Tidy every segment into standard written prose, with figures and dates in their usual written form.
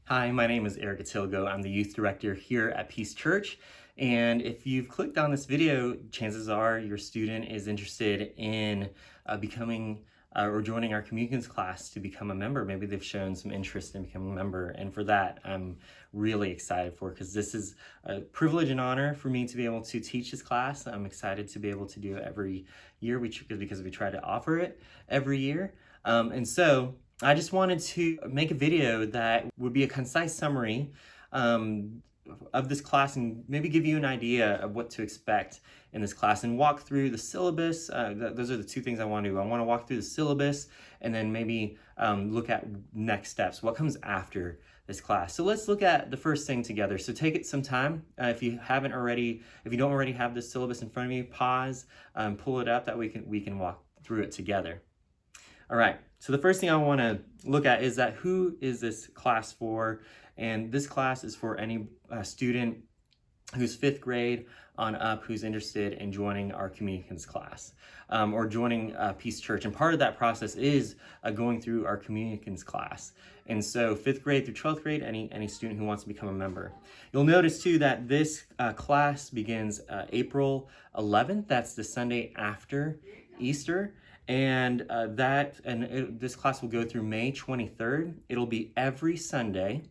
Hi, my name is Eric Atilgo. I'm the youth director here at Peace Church. And if you've clicked on this video, chances are your student is interested in becoming or joining our Communicants class to become a member. Maybe they've shown some interest in becoming a member. And for that, I'm really excited for, because this is a privilege and honor for me to be able to teach this class. I'm excited to be able to do it every year because we try to offer it every year. And so I just wanted to make a video that would be a concise summary of this class and maybe give you an idea of what to expect in this class and walk through the syllabus. Those are the two things I want to do. I want to walk through the syllabus and then maybe look at next steps, what comes after this class. So let's look at the first thing together. So take it some time. If you don't already have the syllabus in front of you, pause, pull it up, that we can walk through it together. All right, so the first thing I want to look at is that who is this class for? And this class is for any student who's 5th grade on up who's interested in joining our Communicants class or joining Peace Church. And part of that process is going through our Communicants class. And so 5th grade through 12th grade, any student who wants to become a member. You'll notice too that this class begins April 11th. That's the Sunday after Easter. And this class will go through May 23rd. It'll be every Sunday,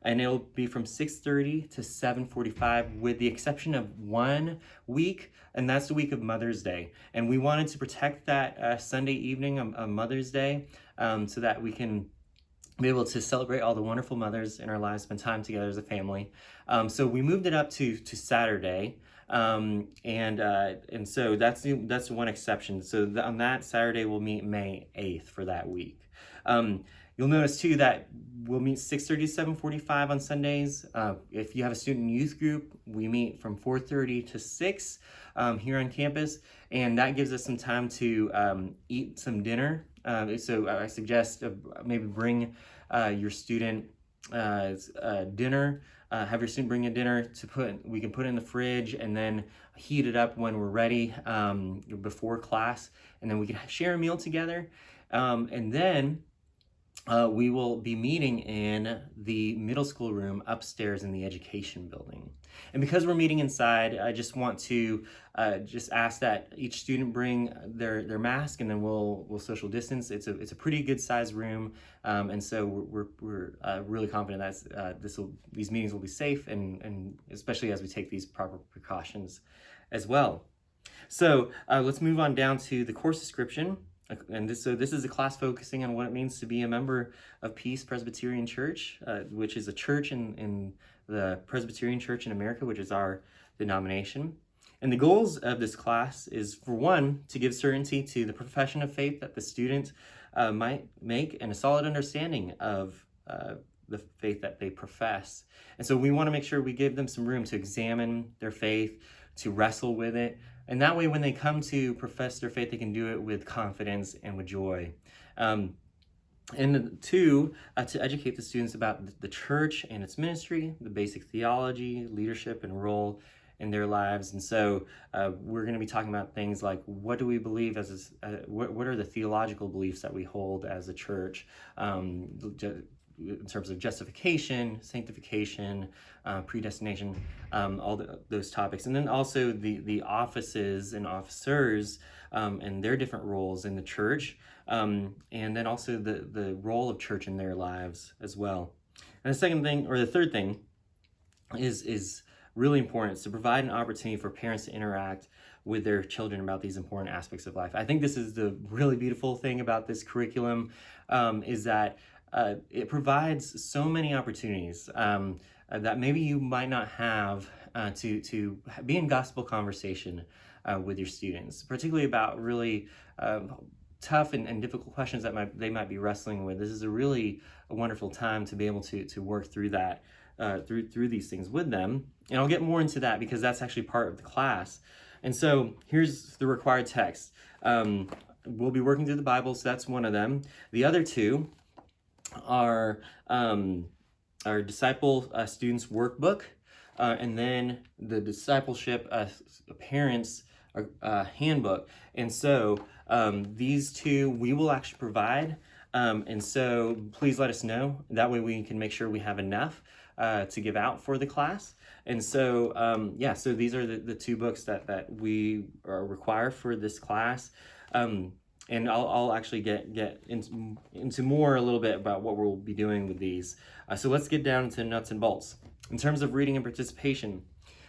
and it'll be from 6:30 to 7:45, with the exception of one week, and that's the week of Mother's Day. And we wanted to protect that Sunday evening of Mother's Day so that we can be able to celebrate all the wonderful mothers in our lives, spend time together as a family. So we moved it up to Saturday. And so that's one exception. So on that Saturday, we'll meet May 8th for that week. You'll notice too that we'll meet 6:30 to 7:45 on Sundays. If you have a student youth group, we meet from 4:30 to 6 here on campus, and that gives us some time to eat some dinner. So I suggest maybe bring your student dinner. Have your student bring a dinner we can put in the fridge and then heat it up when we're ready before class, and then we can share a meal together. And then we will be meeting in the middle school room upstairs in the education building. And because we're meeting inside, I just want to just ask that each student bring their mask, and then we'll social distance. It's a pretty good sized room, and so we're really confident that these meetings will be safe, and especially as we take these proper precautions as well. So let's move on down to the course description. And this is a class focusing on what it means to be a member of Peace Presbyterian Church, which is a church in the Presbyterian Church in America, which is our denomination. And the goals of this class is, for one, to give certainty to the profession of faith that the student might make, and a solid understanding of the faith that they profess. And so we want to make sure we give them some room to examine their faith, to wrestle with it. And that way, when they come to profess their faith, they can do it with confidence and with joy. And two, to educate the students about the church and its ministry, the basic theology, leadership, and role in their lives. And so we're going to be talking about things like, what do we believe what are the theological beliefs that we hold as a church, in terms of justification, sanctification, predestination, those topics. And then also the offices and officers and their different roles in the church, and then also the role of church in their lives as well. And the third thing is really important. It's to provide an opportunity for parents to interact with their children about these important aspects of life. I think this is the really beautiful thing about this curriculum, is that it provides so many opportunities that maybe you might not have to be in gospel conversation with your students, particularly about really tough and difficult questions that they might be wrestling with. This is a wonderful time to be able to work through that, through these things with them. And I'll get more into that because that's actually part of the class. And so here's the required text. We'll be working through the Bible, so that's one of them. The other two are our disciple students workbook, and then the discipleship parents handbook. And so these two we will actually provide And so please let us know. That way we can make sure we have enough to give out for the class. And so, yeah, so these are the two books that we require for this class. And I'll actually get into more a little bit about what we'll be doing with these. So let's get down to nuts and bolts. In terms of reading and participation,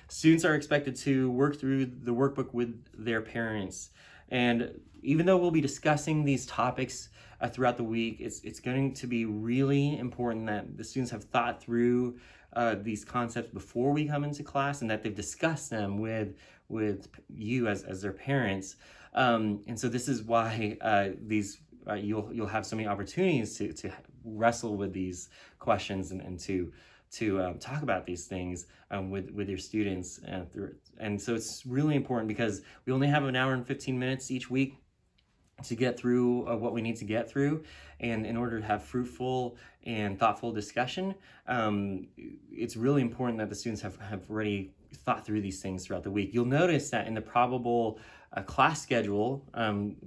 students are expected to work through the workbook with their parents. And even though we'll be discussing these topics throughout the week, it's going to be really important that the students have thought through these concepts before we come into class, and that they've discussed them with you as their parents. And so this is why you'll have so many opportunities to wrestle with these questions and to talk about these things with your students. And so it's really important because we only have an hour and 15 minutes each week to get through what we need to get through. And in order to have fruitful and thoughtful discussion, it's really important that the students have already thought through these things throughout the week. You'll notice that in the probable class schedule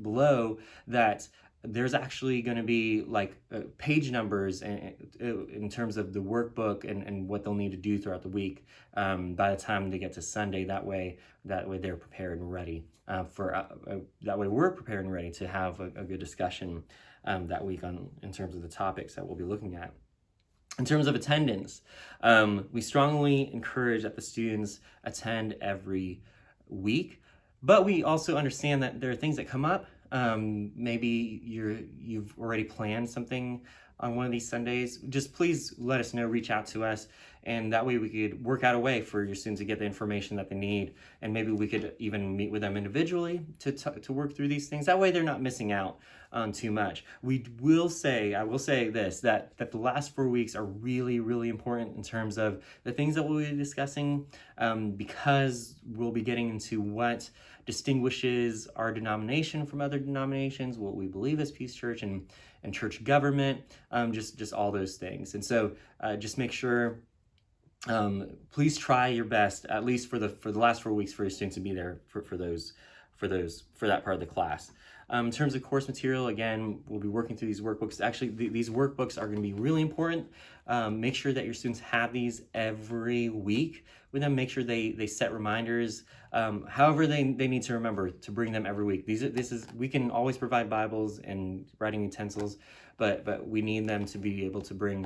below that there's actually going to be like page numbers in terms of the workbook and what they'll need to do throughout the week by the time they get to Sunday. That way they're prepared and ready that way we're prepared and ready to have a good discussion that week in terms of the topics that we'll be looking at. In terms of attendance, we strongly encourage that the students attend every week, but we also understand that there are things that come up. Maybe you've already planned something on one of these Sundays. Just please let us know, reach out to us, and that way we could work out a way for your students to get the information that they need, and maybe we could even meet with them individually to work through these things. That way they're not missing out on too much. I will say this, that the last 4 weeks are really, really important in terms of the things that we'll be discussing, because we'll be getting into what distinguishes our denomination from other denominations, what we believe as Peace Church and church government, just all those things. And so just make sure, please try your best, at least for the last 4 weeks, for your students to be there for that part of the class. In terms of course material, again, we'll be working through these workbooks. Actually, these workbooks are going to be really important. Make sure that your students have these every week with them. Make sure they set reminders. However they need to remember to bring them every week. We can always provide Bibles and writing utensils, but we need them to be able to bring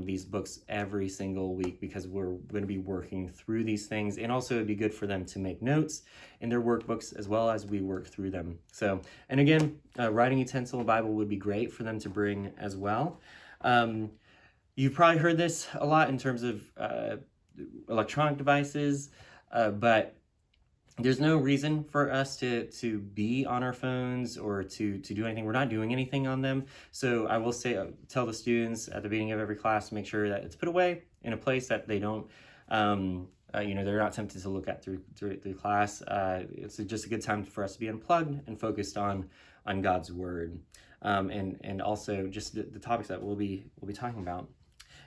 these books every single week, because we're going to be working through these things. And also it'd be good for them to make notes in their workbooks as well as we work through them. So, and again, writing utensil and Bible would be great for them to bring as well. You've probably heard this a lot in terms of electronic devices, but there's no reason for us to be on our phones or to do anything. We're not doing anything on them. So I will tell the students at the beginning of every class to make sure that it's put away in a place that they don't, they're not tempted to look at through class. It's just a good time for us to be unplugged and focused on God's word, and also just the topics that we'll be talking about.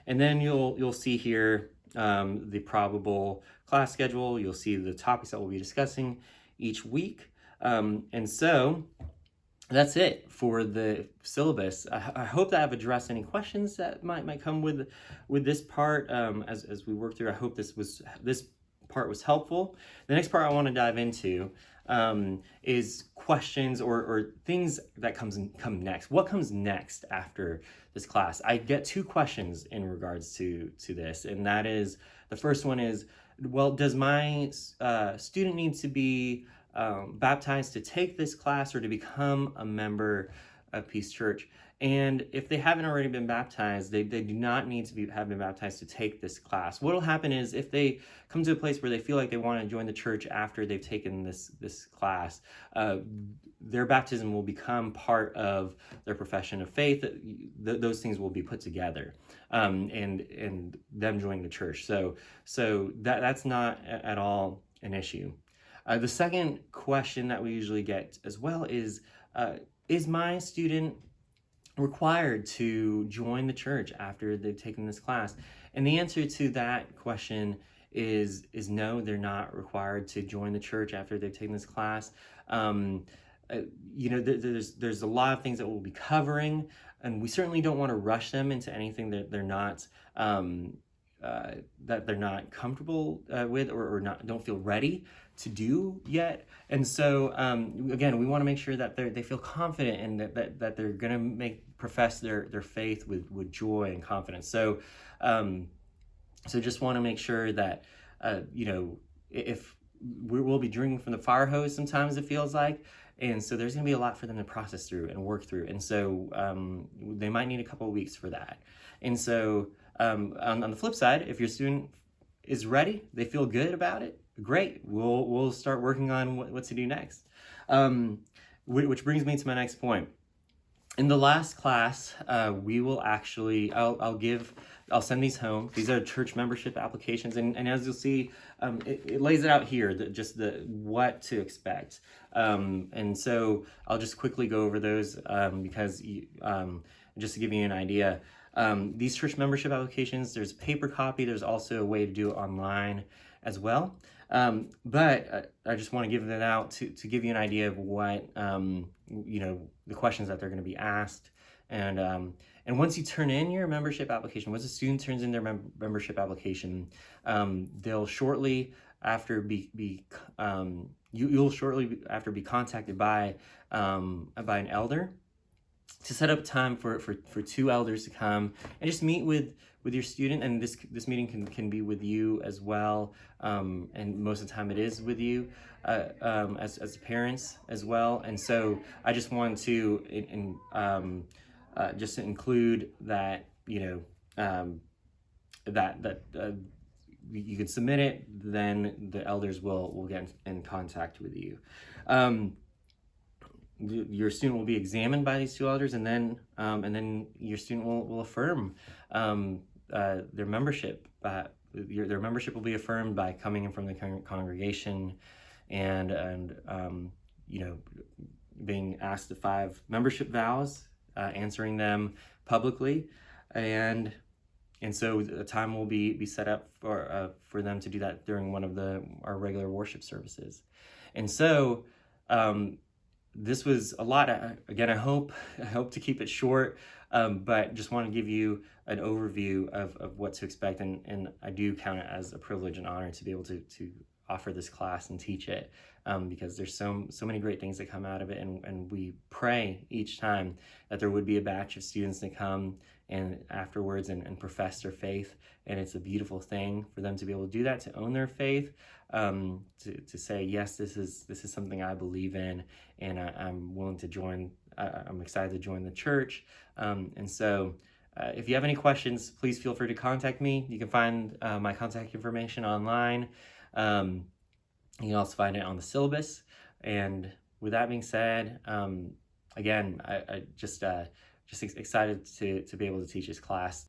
And then you'll see here the probable class schedule. You'll see the topics that we'll be discussing each week. And so that's it for the syllabus. I hope that I've addressed any questions that might come with this part as we work through. I hope this part was helpful. The next part I want to dive into is questions or things that come next. What comes next after this class? I get two questions in regards to this, and that is, the first one is, well, does my student need to be baptized to take this class or to become a member of Peace Church? And if they haven't already been baptized, they do not need to have been baptized to take this class. What will happen is, if they come to a place where they feel like they want to join the church after they've taken this class, their baptism will become part of their profession of faith. Those things will be put together, and them joining the church. So that's not at all an issue. The second question that we usually get as well is my student required to join the church after they've taken this class? And the answer to that question is no, they're not required to join the church after they've taken this class. there's a lot of things that we'll be covering, and we certainly don't want to rush them into anything that they're not comfortable with, or don't feel ready to do yet. And so again, we want to make sure that they feel confident, and that they're going to profess their faith with joy and confidence. So just want to make sure that if we'll be drinking from the fire hose sometimes, it feels like. And so there's going to be a lot for them to process through and work through. And so they might need a couple of weeks for that. And so on the flip side, if your student is ready, they feel good about it, great. We'll start working on what to do next. Which brings me to my next point. In the last class, we will actually, I'll send these home. These are church membership applications, and as you'll see, it lays it out here, what to expect. And so I'll just quickly go over those because just to give you an idea. These church membership applications, there's a paper copy, there's also a way to do it online as well. But I just want to give that out to give you an idea of what, the questions that they're going to be asked. And once you turn in your membership application, once a student turns in their membership application, they'll shortly after you'll shortly after be contacted by an elder to set up time for two elders to come and just meet with your student. And this meeting can be with you as well, and most of the time it is with you as parents as well. And so I just wanted to just to include that that you can submit it, then the elders will get in contact with you. Your student will be examined by these two elders, and then your student will affirm their membership. Their membership will be affirmed by coming in from the congregation, and being asked the 5 membership vows, answering them publicly, and so the time will be set up for them to do that during one of our regular worship services. And so this was a lot. Again, I hope to keep it short, but just want to give you an overview of what to expect, and I do count it as a privilege and honor to be able to offer this class and teach it, because there's so many great things that come out of it, and we pray each time that there would be a batch of students that come and afterwards and profess their faith. And it's a beautiful thing for them to be able to do that, to own their faith, to say, yes, this is something I believe in, and I'm willing to join. I'm excited to join the church. And so if you have any questions, please feel free to contact me. You can find my contact information online. You can also find it on the syllabus. And with that being said, again, I just excited to be able to teach this class.